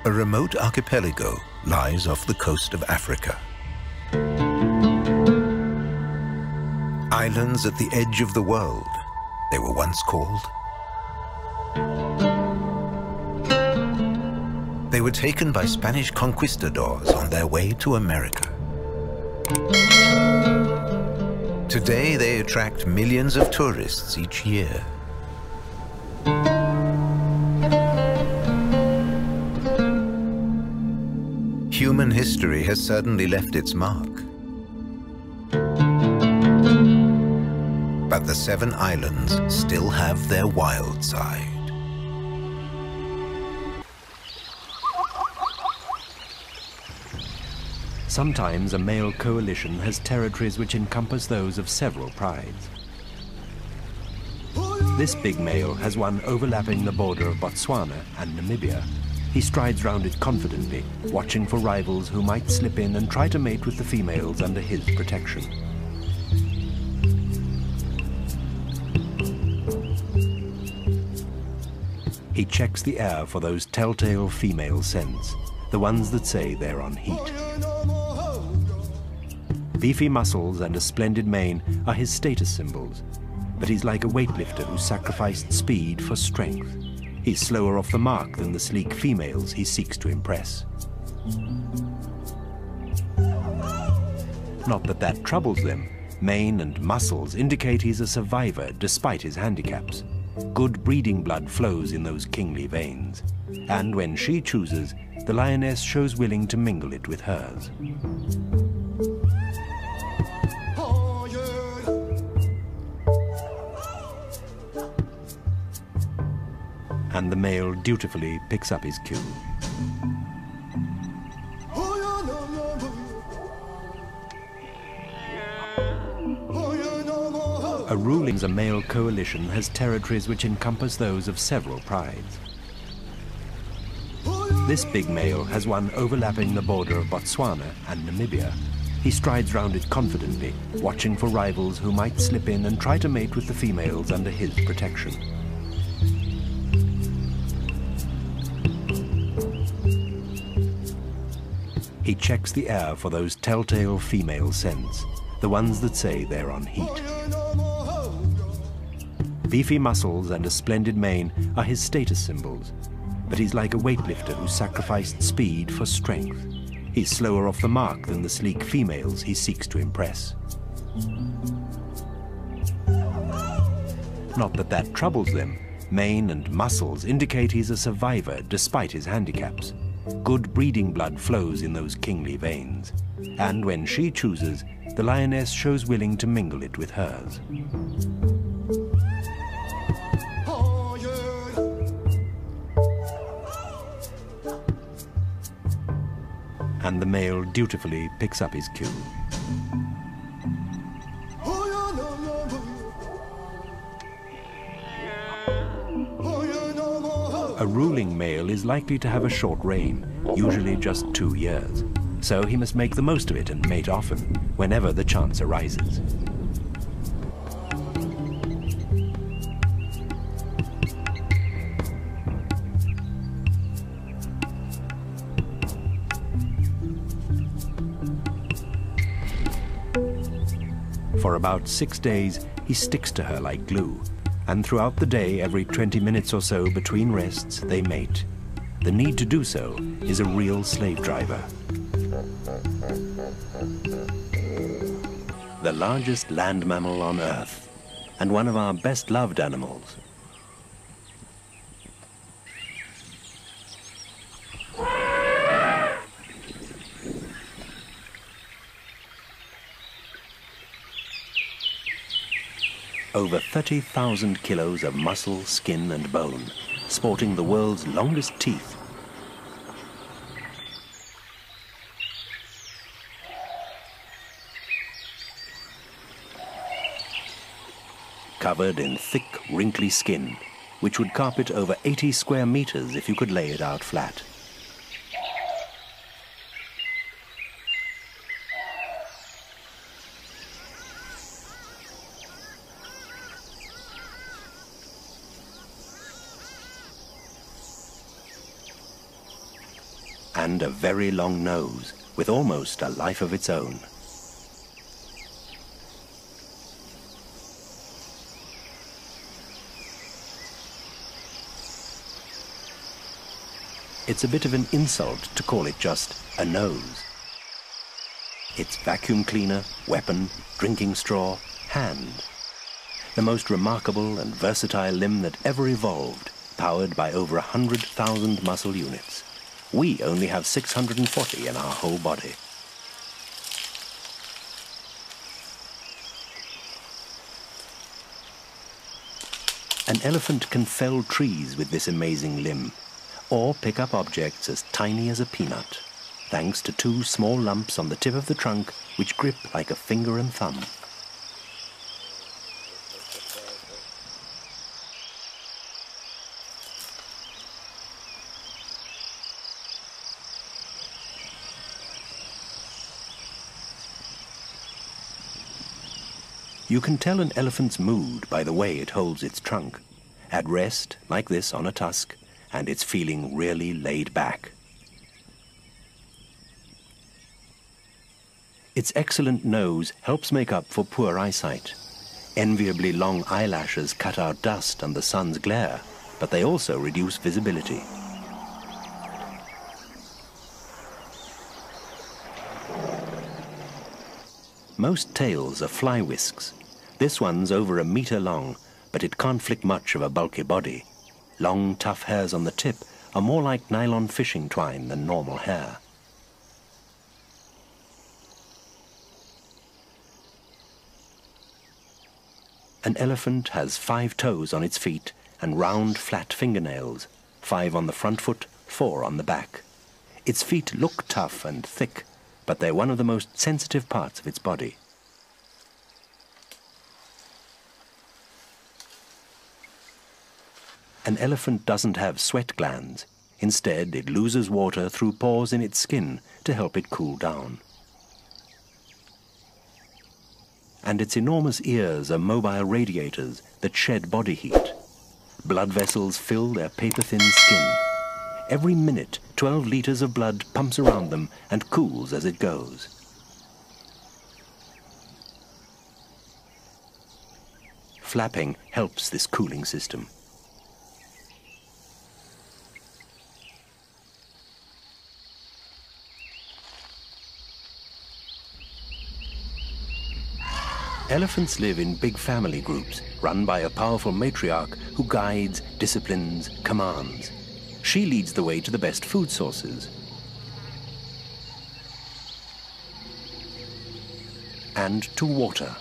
A remote archipelago lies off the coast of Africa. Islands at the edge of the world, they were once called. They were taken by Spanish conquistadors on their way to America. Today, they attract millions of tourists each year. Human history has certainly left its mark. But the 7 islands still have their wild side. Sometimes a male coalition has territories which encompass those of several prides. This big male has one overlapping the border of Botswana and Namibia. He strides round it confidently, watching for rivals who might slip in and try to mate with the females under his protection. He checks the air for those telltale female scents, the ones that say they're on heat. Beefy muscles and a splendid mane are his status symbols, but he's like a weightlifter who sacrificed speed for strength. He's slower off the mark than the sleek females he seeks to impress. Not that that troubles them. Mane and muscles indicate he's a survivor despite his handicaps. Good breeding blood flows in those kingly veins. And when she chooses, the lioness shows willing to mingle it with hers. And the male dutifully picks up his cue. A ruling's a male coalition has territories which encompass those of several prides. This big male has one overlapping the border of Botswana and Namibia. He strides round it confidently, watching for rivals who might slip in and try to mate with the females under his protection. He checks the air for those telltale female scents, the ones that say they're on heat. Beefy muscles and a splendid mane are his status symbols, but he's like a weightlifter who sacrificed speed for strength. He's slower off the mark than the sleek females he seeks to impress. Not that that troubles them. Mane and muscles indicate he's a survivor despite his handicaps. Good breeding blood flows in those kingly veins. And when she chooses, the lioness shows willing to mingle it with hers. And the male dutifully picks up his cue. A ruling male is likely to have a short reign, usually just 2 years. So he must make the most of it and mate often, whenever the chance arises. For about 6 days, he sticks to her like glue. And throughout the day, every 20 minutes or so between rests, they mate. The need to do so is a real slave driver. The largest land mammal on Earth, and one of our best loved animals. Over 30,000 kilos of muscle, skin and bone, sporting the world's longest teeth. Covered in thick, wrinkly skin, which would carpet over 80 square meters if you could lay it out flat. and a very long nose with almost a life of its own. It's a bit of an insult to call it just a nose. It's vacuum cleaner, weapon, drinking straw, hand. The most remarkable and versatile limb that ever evolved, powered by over 100,000 muscle units. We only have 640 in our whole body. An elephant can fell trees with this amazing limb, or pick up objects as tiny as a peanut, thanks to two small lumps on the tip of the trunk which grip like a finger and thumb. You can tell an elephant's mood by the way it holds its trunk. At rest, like this on a tusk, and it's feeling really laid back. Its excellent nose helps make up for poor eyesight. Enviably long eyelashes cut out dust and the sun's glare, but they also reduce visibility. Most tails are fly whisks. This one's over a meter long, but it can't flick much of a bulky body. Long, tough hairs on the tip are more like nylon fishing twine than normal hair. An elephant has 5 toes on its feet and round, flat fingernails, 5 on the front foot, 4 on the back. Its feet look tough and thick, but they're one of the most sensitive parts of its body. An elephant doesn't have sweat glands. Instead, it loses water through pores in its skin to help it cool down. And its enormous ears are mobile radiators that shed body heat. Blood vessels fill their paper-thin skin. Every minute, 12 liters of blood pumps around them and cools as it goes. Flapping helps this cooling system. Elephants live in big family groups, run by a powerful matriarch who guides, disciplines, commands. She leads the way to the best food sources. And to water.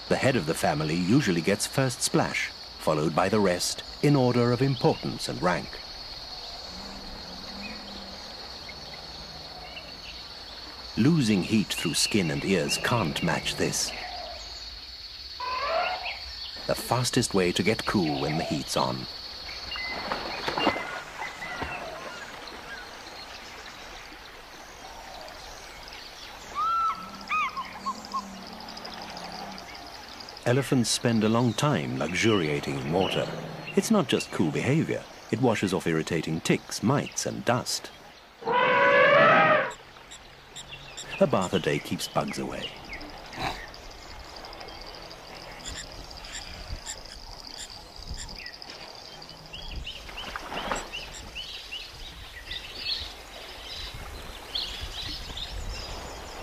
The head of the family usually gets first splash, followed by the rest in order of importance and rank. Losing heat through skin and ears can't match this. The fastest way to get cool when the heat's on. Elephants spend a long time luxuriating in water. It's not just cool behavior. It washes off irritating ticks, mites, and dust. A bath a day keeps bugs away.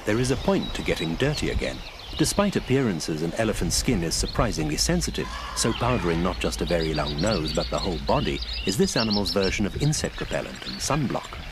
There is a point to getting dirty again. Despite appearances, an elephant's skin is surprisingly sensitive, so powdering not just a very long nose but the whole body is this animal's version of insect repellent and sunblock.